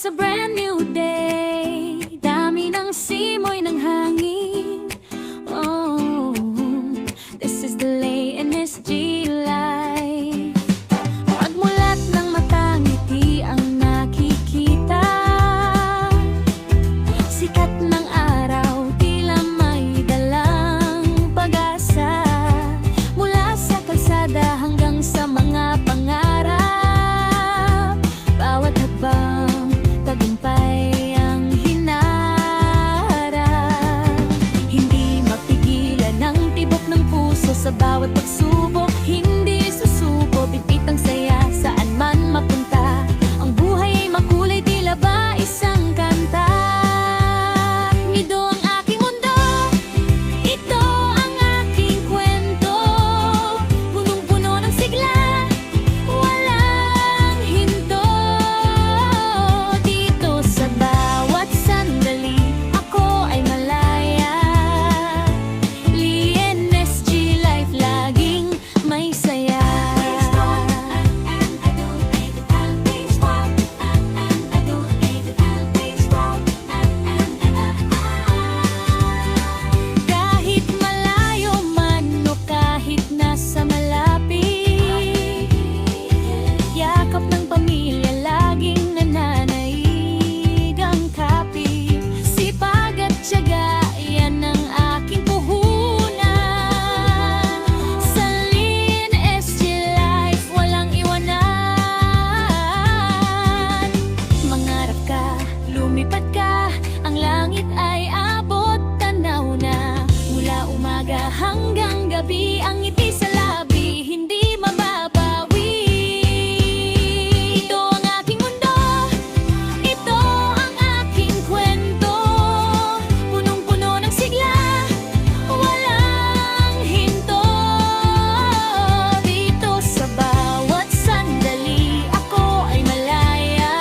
It's a brand new day. Dami ng simoy ng hangin. Oh, this is the Lay NSG life. Pagmulat ng mata, ngiti ang nakikita. Sikat ng araw, tila may dalang pag-asa. Mula sa kalsada hanggang sa mga pangarap. Bawat hakbang tagumpay ang hinaharap. Hindi mapigilan ang tibok ng puso sa bawat pagsubok. Hindi susuko, bibit ang saya saan man mapunta. Ang buhay ay makulay, tila ba isang kanta. Ito ang aking mundo, ito ang aking kwento. Punong-puno ng sigla, walang hinto. Dito sa bawat sandali, ako ay malaya. Lee NSG life, laging may saya. Kahit malayo man o kahit nasa malapit, yakap ng pamilya laging nananaig ang kapit. Sipag at tiyaga, yan ang aking puhunan. Sa Lee NSG life, walang iwanan. Mangarap ka, lumipad ka, ang langit ay abot tanaw na. Mula umaga hanggang gabi, ang ngiti sa labi, hindi mababawi. Ito ang aking mundo, ito ang aking kwento. Punong-puno ng sigla, walang hinto. Dito sa bawat sandali, ako ay malaya.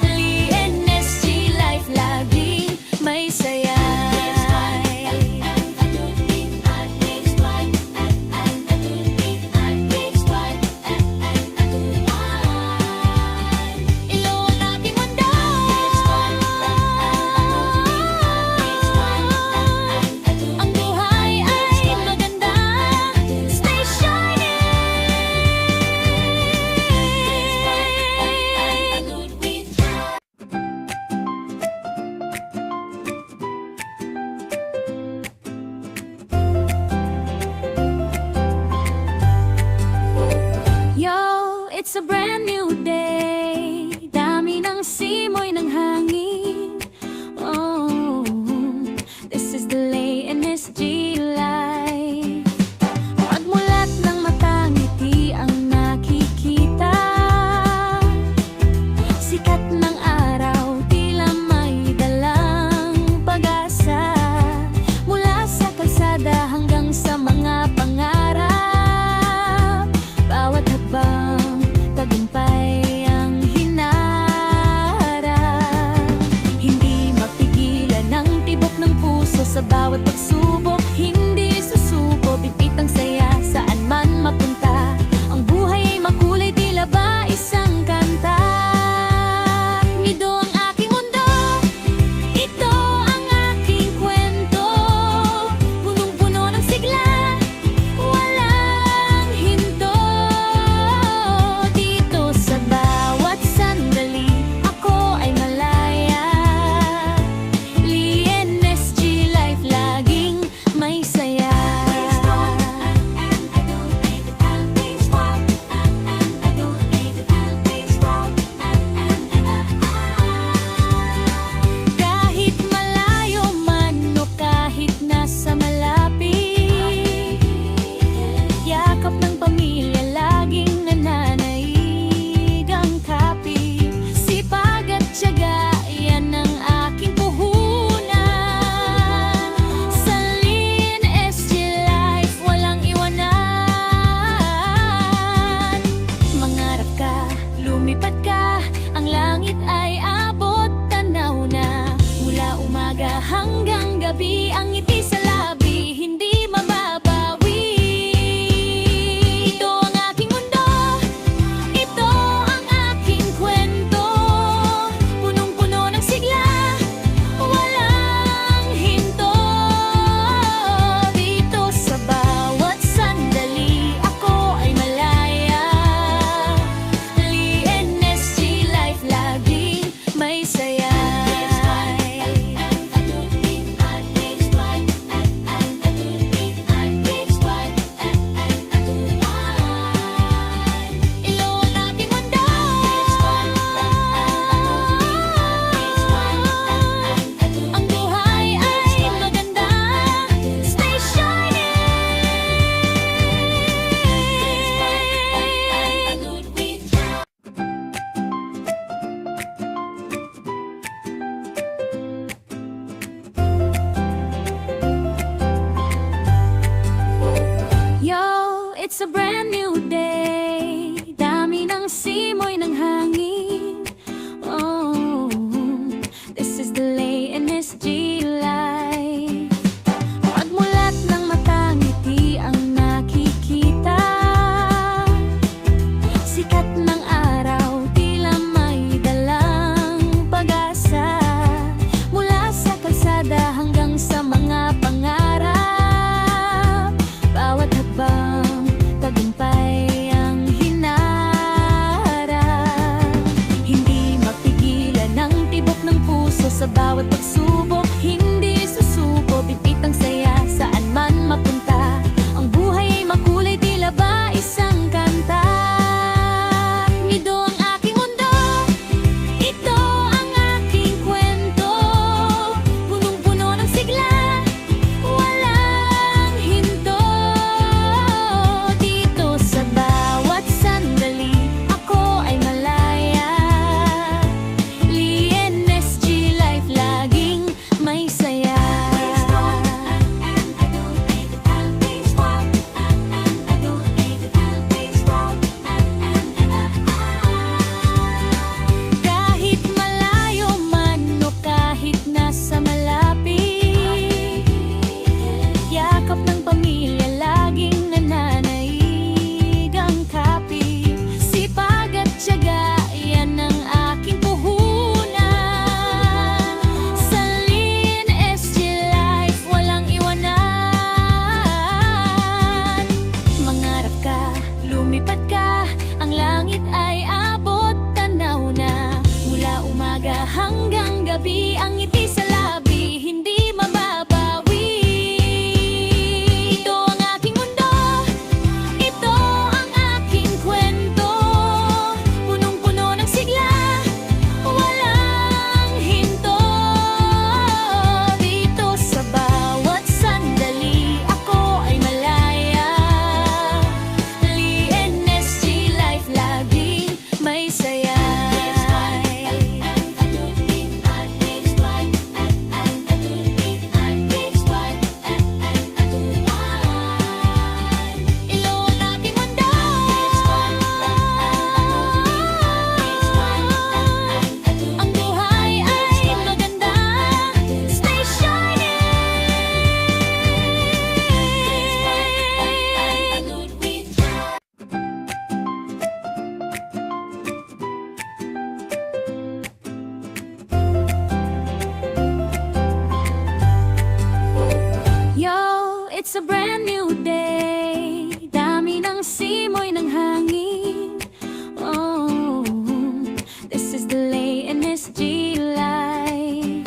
Lee NSG life, laging may saya. Ilo ang aking mundo, ang buhay ay maganda. Stay Yo, it's a brand new day. Dami ng simoy ng hangin. Oh, this is the Lay NSG life. Pagmulat ng mata, ngiti ang nakikita. Sikat ng araw, tila may dalang pag-asa. Mula sa kalsada hanggang sa mga pangarap. Bawat hakbang tagumpay it's a brand new day. Dami ng simoy ng hangin. Oh, this is the Lay NSG life. Pagmulat ng mata, ngiti ang nakikita. Sikat ng araw, tila may dalang pag-asa. Mula sa kalsada hanggang sa mga pangarap. Bawat hakbang, tagumpay ang hinaharap. Hindi mapigilan ang tibok ng puso sa bawat pagsubok. Hindi susuko, bibit ang saya saan man mapunta. Ang buhay ay makulay, tila ba isang kanta. Ito ang aking mundo, ito ang aking kwento. Punong-puno ng sigla, walang hinto. Dito sa bawat sandali, ako ay malaya. Lee NSG life, laging may saya. Kahit malayo man o kahit nasa malapit, yakap ng pamilya laging nananaig ang kapit. Sipag at tiyaga, yan ang aking puhunan. Sa Lee NSG life, walang iwanan. Mangarap ka, lumipad ka, ang langit ay abot tanaw na. Mula umaga hanggang gabi, ang ngiti sa labi, hindi mababawi. Ito ang aking mundo, ito ang aking kwento. Punong-puno ng sigla, walang hinto. Dito sa bawat sandali, ako ay malaya. Lee NSG life, laging may saya. Ilo ang aking mundo, ang buhay ay maganda. Stay shining. Yo, it's a brand new day. Dami ng simoy ng hangin. Oh, this is the Lay NSG life.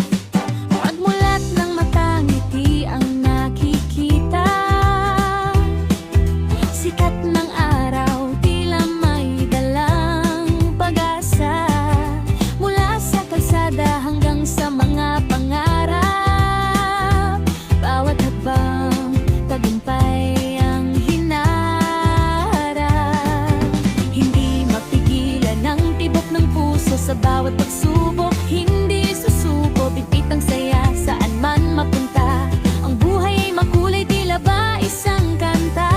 Pagmulat ng mata, ngiti ang nakikita. Sikat ng araw, tila may dalang pag-asa. Mula sa kalsada hanggang sa mga pangarap. Bawat hakbang, tagumpay ang hinaharap. Hindi mapigilan ang tibok ng puso sa bawat pagsubok. Hindi susuko, bibit ang saya saan man mapunta. Ang buhay ay makulay, tila ba isang kanta.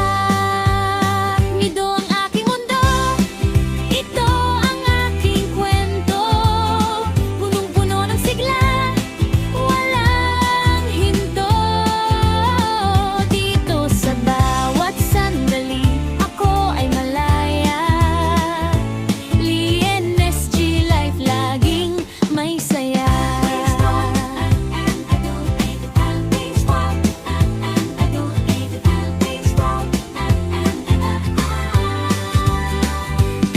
Ito ang aking mundo, ito ang aking kwento. Punong-puno ng sigla, walang hinto. Dito sa bawat sandali, ako ay malaya. Lee NSG life, laging may saya.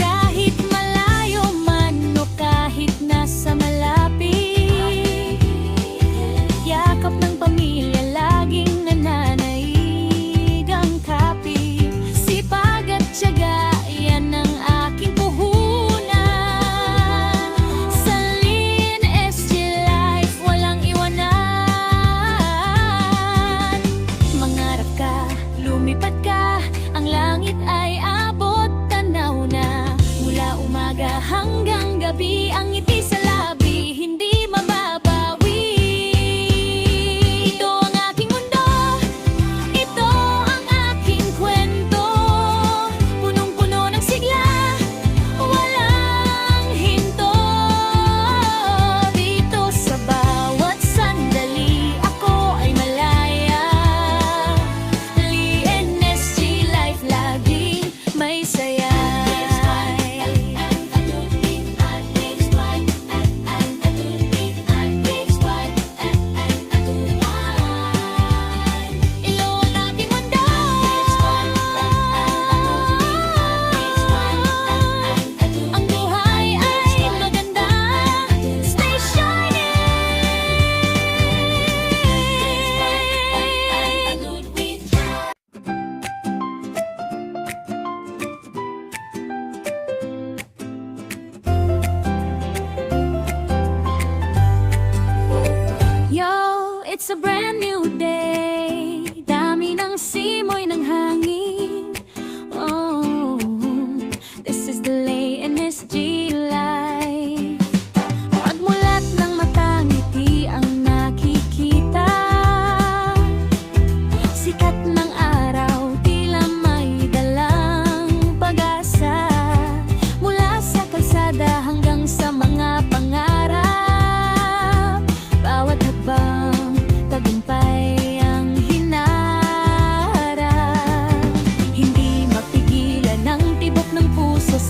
Kahit malayo man o kahit nasa malapit, yakap ng pamilya laging nananaig ang kapit. Sipag at tiyaga, yan ang aking puhunan. Sa Lee NSG life, walang iwanan. Mangarap ka, lumipad ka, ang langit ay abot tanaw na. Mula umaga hanggang gabi, ang ngiti sa labi, hindi mababawi. Ito ang aking mundo, ito ang aking kwento.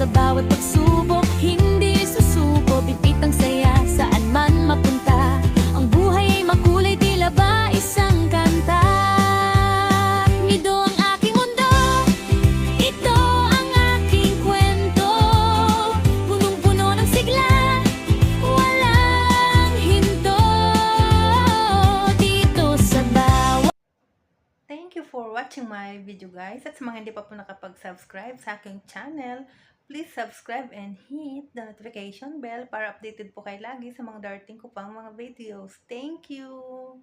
sa bawat pagsubok, hindi susuko, bitbit ang saya saan man mapunta. Ang buhay ay makulay, tila ba isang kanta. Ito ang aking mundo, ito ang aking kwento, punong-puno ng sigla, walang hinto, dito sa bawat. Thank you for watching my video guys. At sa mga hindi pa po nakapag-subscribe sa aking channel, please subscribe and hit the notification bell para updated po kayo lagi sa mga darating ko pang mga videos. Thank you!